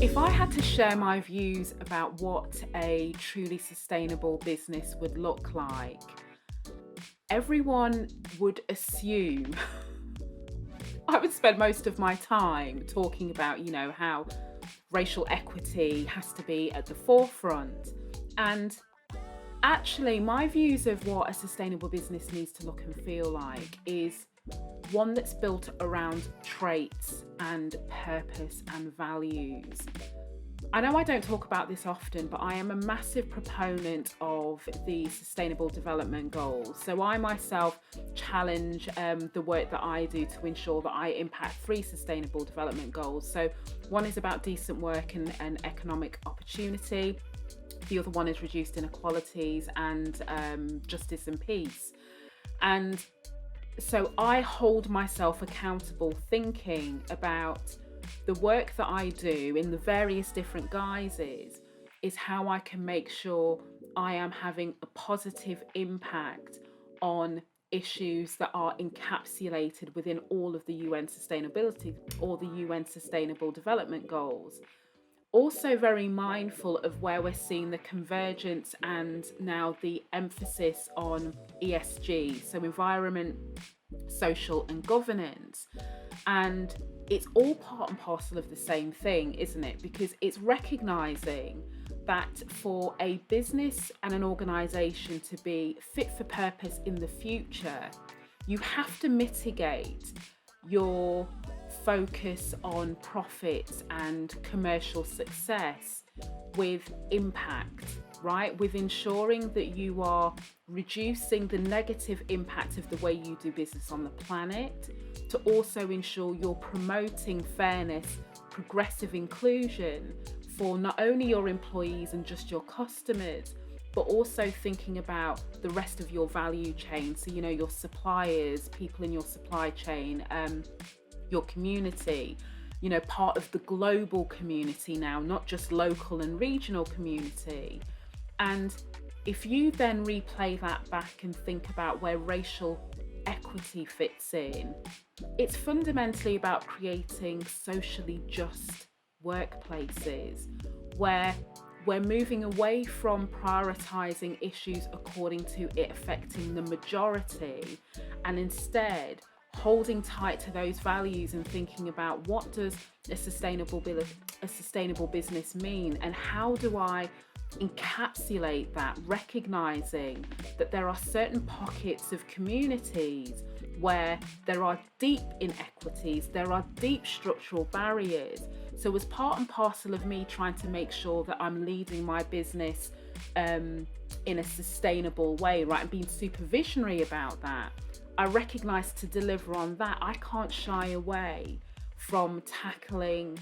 If I had to share my views about what a truly sustainable business would look like, everyone would assume I would spend most of my time talking about, how racial equity has to be at the forefront. And actually, my views of what a sustainable business needs to look and feel like is one that's built around traits and purpose and values. I know I don't talk about this often, but I am a massive proponent of the Sustainable Development Goals. So I myself challenge the work that I do to ensure that I impact three Sustainable Development Goals. So one is about decent work and economic opportunity. The other one is reduced inequalities and justice and peace. And so I hold myself accountable thinking about the work that I do in the various different guises is how I can make sure I am having a positive impact on issues that are encapsulated within all of the UN sustainability or the UN Sustainable Development Goals. Also very mindful of where we're seeing the convergence and now the emphasis on ESG, so environment, social and governance. And it's all part and parcel of the same thing, isn't it? Because it's recognizing that for a business and an organization to be fit for purpose in the future, you have to mitigate your focus on profits and commercial success with impact, right? With ensuring that you are reducing the negative impact of the way you do business on the planet, to also ensure you're promoting fairness, progressive inclusion for not only your employees and just your customers, but also thinking about the rest of your value chain. So, your suppliers, people in your supply chain, your community, part of the global community now, not just local and regional community. And if you then replay that back and think about where racial equity fits in, it's fundamentally about creating socially just workplaces where we're moving away from prioritising issues according to it affecting the majority, and instead holding tight to those values and thinking about what does a sustainable business mean, and how do I encapsulate that, recognizing that there are certain pockets of communities where there are deep inequities, there are deep structural barriers. So as part and parcel of me trying to make sure that I'm leading my business in a sustainable way, right, and being super visionary about that, I recognize to deliver on that, I can't shy away from tackling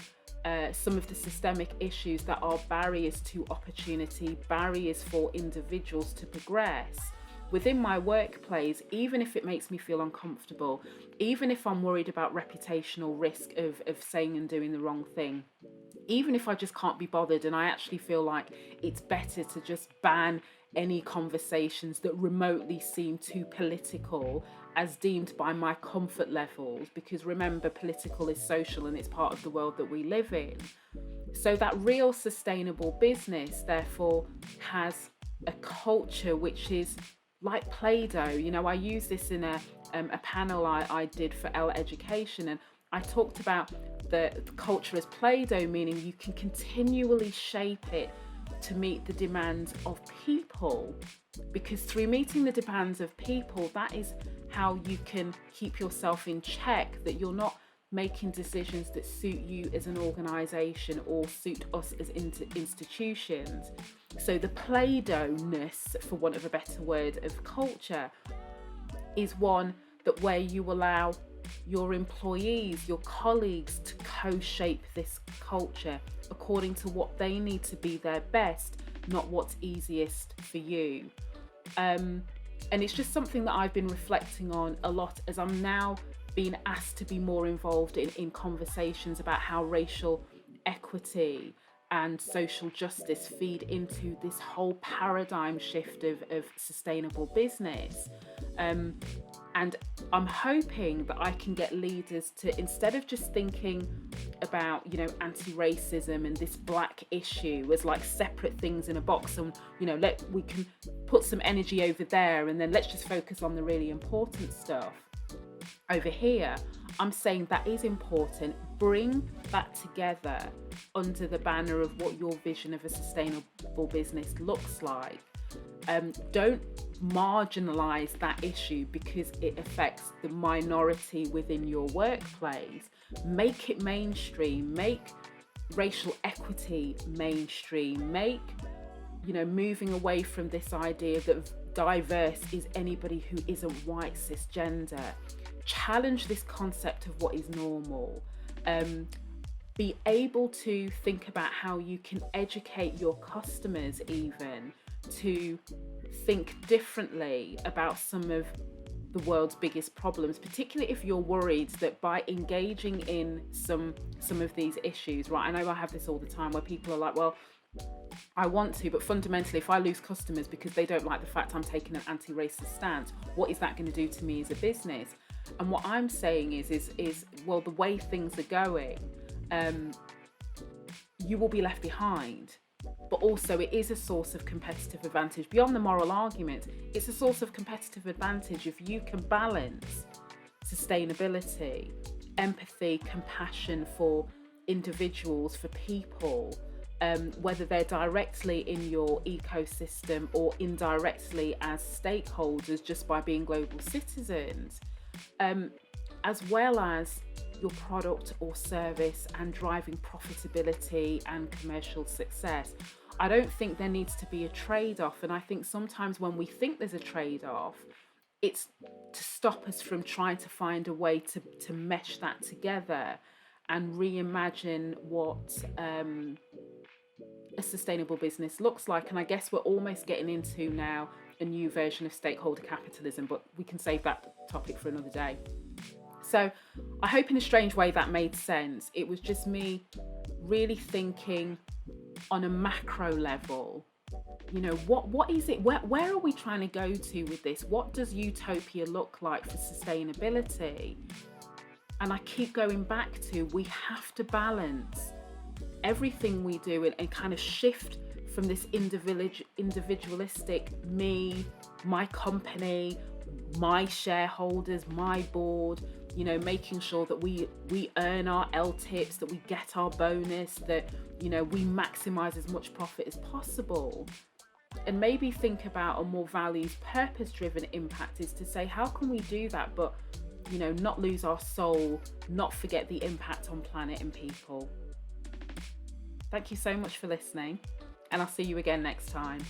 some of the systemic issues that are barriers to opportunity, barriers for individuals to progress within my workplace, even if it makes me feel uncomfortable, even if I'm worried about reputational risk of saying and doing the wrong thing, even if I just can't be bothered and I actually feel like it's better to just ban any conversations that remotely seem too political as deemed by my comfort levels, because remember, political is social and it's part of the world that we live in. So that real sustainable business therefore has a culture which is like Play-Doh. I use this in a panel I did for L Education, and I talked about the culture as Play-Doh, meaning you can continually shape it to meet the demands of people, because through meeting the demands of people, that is how you can keep yourself in check, that you're not making decisions that suit you as an organization or suit us as institutions. So the Play-Doh-ness, for want of a better word, of culture is one that where you allow your employees, your colleagues to co-shape this culture according to what they need to be their best, not what's easiest for you. And it's just something that I've been reflecting on a lot as I'm now being asked to be more involved in conversations about how racial equity and social justice feed into this whole paradigm shift of sustainable business. And I'm hoping that I can get leaders to, instead of just thinking about, you know, anti-racism and this black issue as like separate things in a box, and, you know, we can put some energy over there and then let's just focus on the really important stuff over here. I'm saying that is important. Bring that together under the banner of what your vision of a sustainable business looks like. Don't marginalize that issue because it affects the minority within your workplace. Make it mainstream. Make racial equity mainstream. Make, you know, moving away from this idea that diverse is anybody who isn't white cisgender. Challenge this concept of what is normal. Be able to think about how you can educate your customers even to think differently about some of the world's biggest problems, particularly if you're worried that by engaging in some of these issues, right? I know I have this all the time where people are like, well, I want to, but fundamentally, if I lose customers because they don't like the fact I'm taking an anti-racist stance, what is that going to do to me as a business? And what I'm saying is well, the way things are going, you will be left behind. But also it is a source of competitive advantage. Beyond the moral argument, it's a source of competitive advantage if you can balance sustainability, empathy, compassion for individuals, for people, whether they're directly in your ecosystem or indirectly as stakeholders just by being global citizens, as well as your product or service and driving profitability and commercial success. I don't think there needs to be a trade-off, and I think sometimes when we think there's a trade-off, it's to stop us from trying to find a way to mesh that together and reimagine what a sustainable business looks like. And I guess we're almost getting into now a new version of stakeholder capitalism, but we can save that topic for another day. So I hope in a strange way that made sense. It was just me really thinking on a macro level, you know, what is it? Where are we trying to go to with this? What does utopia look like for sustainability? And I keep going back to, we have to balance everything we do and kind of shift from this individualistic me, my company, my shareholders, my board, you know, making sure that we earn our LTIPs, that we get our bonus, that, you know, we maximize as much profit as possible. And maybe think about a more values, purpose-driven impact, is to say, how can we do that, but, you know, not lose our soul, not forget the impact on planet and people. Thank you so much for listening, and I'll see you again next time.